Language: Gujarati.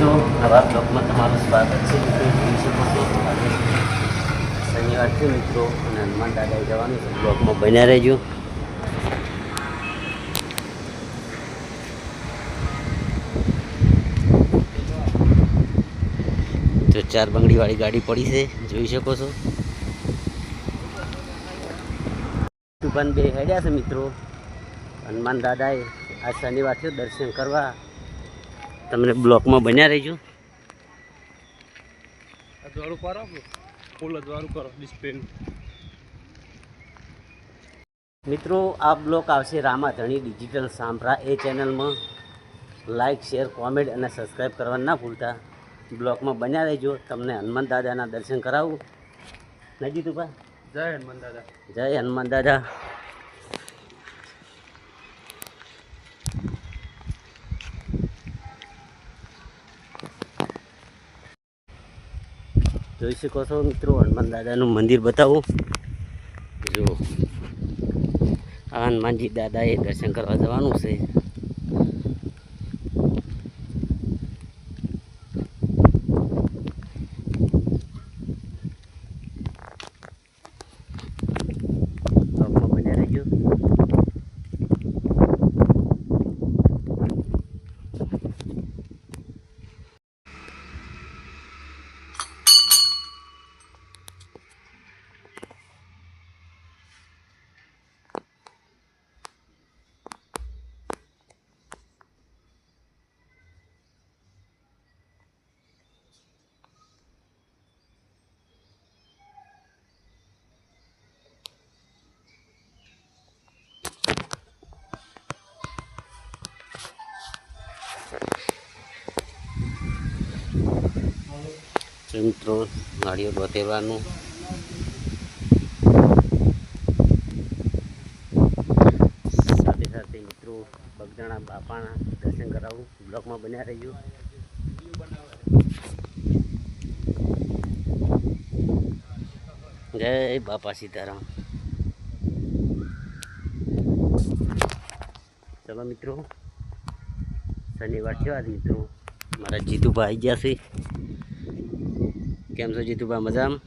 મિત્રો, નવા બ્લોગમાં તમારું સ્વાગત છે. મિત્રો જોઈ શકો છો આજે શનિવાર છે મિત્રો, અને હનુમાન દાદાએ જવાનું છે. બ્લોગમાં બન્યા રહેજો. તો 4 બંગડીવાળી ગાડી પડી છે, જોઈ શકો છો. દુકાન બે હેડ્યા છે મિત્રો. હનુમાન દાદાએ આ શનિવાર છે, દર્શન કરવા. તમને બ્લોકમાં બન્યા રહેજો. મિત્રો આ બ્લોક આવશે રામાધણી ડિજિટલ સાંભળા એ ચેનલમાં. લાઈક, શેર, કોમેન્ટ અને સબસ્ક્રાઈબ કરવા ના ભૂલતા. બ્લોકમાં બન્યા રહેજો. તમને હનુમાન દાદાના દર્શન કરાવું. નજી તું ભાઈ, જય હનુમાન દાદા. જય હનુમાન દાદા. જોઈ શકો છો મિત્રો, હનુમાન દાદાનું મંદિર બતાવું. જો આ હનુમાનજી દાદાએ દર્શન કરવા જવાનું છે. બન્યા રહેજો. મિત્રો નાળિયેર વધેરવાનું. સાથે સાથે મિત્રો બગદાણા બાપાના દર્શન કરાવું. બ્લોકમાં બન્યા રહેજો. જય બાપા સીતારામ. ચલો મિત્રો, શનિવાર છે આજ મિત્રો. મારા જીતુભા આવી ગયા છે. કેમ છો જીતુભા? મજામાં?